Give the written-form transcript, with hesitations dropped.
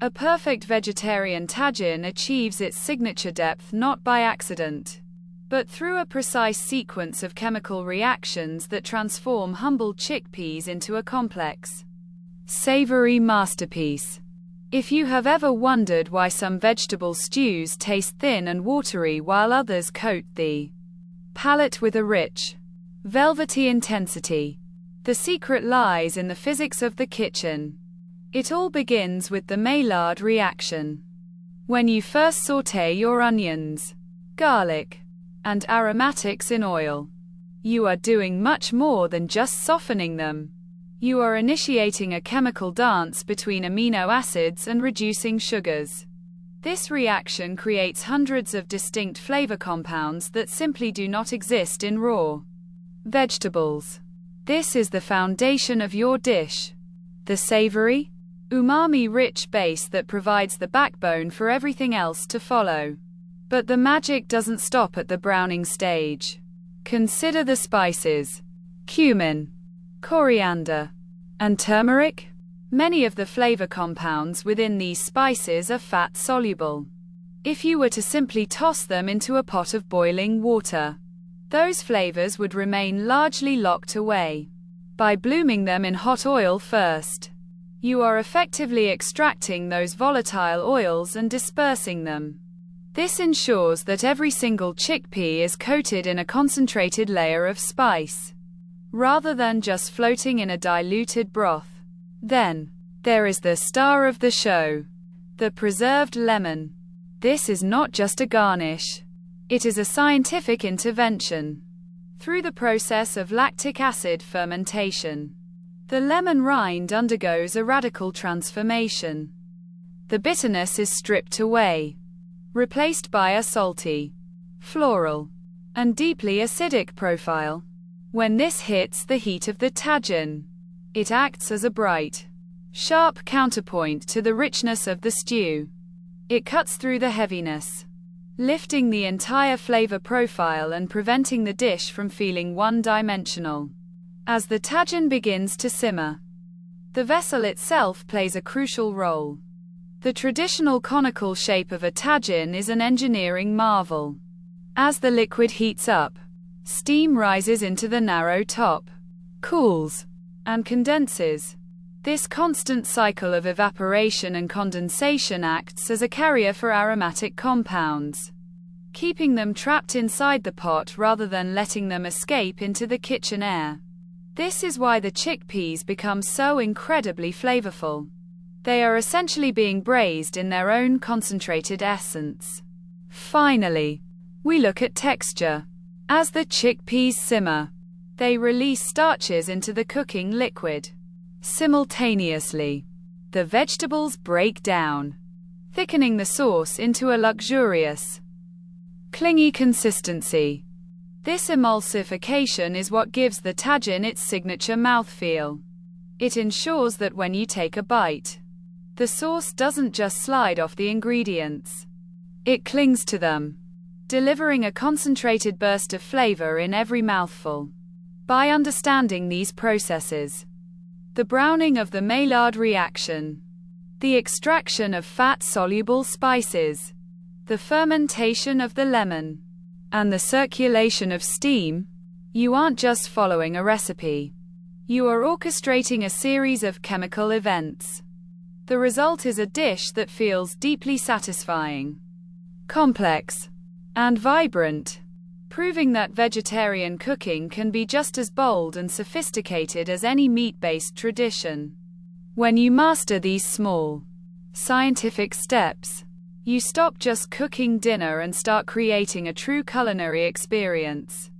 A perfect vegetarian tagine achieves its signature depth not by accident, but through a precise sequence of chemical reactions that transform humble chickpeas into a complex, savory masterpiece. If you have ever wondered why some vegetable stews taste thin and watery while others coat the palate with a rich, velvety intensity, the secret lies in the physics of the kitchen. It all begins with the Maillard reaction. When you first sauté your onions, garlic, and aromatics in oil, you are doing much more than just softening them. You are initiating a chemical dance between amino acids and reducing sugars. This reaction creates hundreds of distinct flavor compounds that simply do not exist in raw vegetables. This is the foundation of your dish. The savory, umami-rich base that provides the backbone for everything else to follow. But the magic doesn't stop at the browning stage. Consider the spices: cumin, coriander, and turmeric. Many of the flavor compounds within these spices are fat-soluble. If you were to simply toss them into a pot of boiling water, those flavors would remain largely locked away. By blooming them in hot oil first, you are effectively extracting those volatile oils and dispersing them. This ensures that every single chickpea is coated in a concentrated layer of spice, rather than just floating in a diluted broth. Then, there is the star of the show, the preserved lemon. This is not just a garnish. It is a scientific intervention. Through the process of lactic acid fermentation, the lemon rind undergoes a radical transformation. The bitterness is stripped away, replaced by a salty, floral, and deeply acidic profile. When this hits the heat of the tagine, it acts as a bright, sharp counterpoint to the richness of the stew. It cuts through the heaviness, lifting the entire flavor profile and preventing the dish from feeling one-dimensional. As the tagine begins to simmer, the vessel itself plays a crucial role. The traditional conical shape of a tagine is an engineering marvel. As the liquid heats up, steam rises into the narrow top, cools, and condenses. This constant cycle of evaporation and condensation acts as a carrier for aromatic compounds, keeping them trapped inside the pot rather than letting them escape into the kitchen air. This is why the chickpeas become so incredibly flavorful. They are essentially being braised in their own concentrated essence. Finally, we look at texture. As the chickpeas simmer, they release starches into the cooking liquid. Simultaneously, the vegetables break down, thickening the sauce into a luxurious, clingy consistency. This emulsification is what gives the tagine its signature mouthfeel. It ensures that when you take a bite, the sauce doesn't just slide off the ingredients. It clings to them, delivering a concentrated burst of flavor in every mouthful. By understanding these processes, the browning of the Maillard reaction, the extraction of fat-soluble spices, the fermentation of the lemon, and the circulation of steam, you aren't just following a recipe. You are orchestrating a series of chemical events. The result is a dish that feels deeply satisfying, complex, and vibrant, proving that vegetarian cooking can be just as bold and sophisticated as any meat-based tradition. When you master these small, scientific steps, you stop just cooking dinner and start creating a true culinary experience.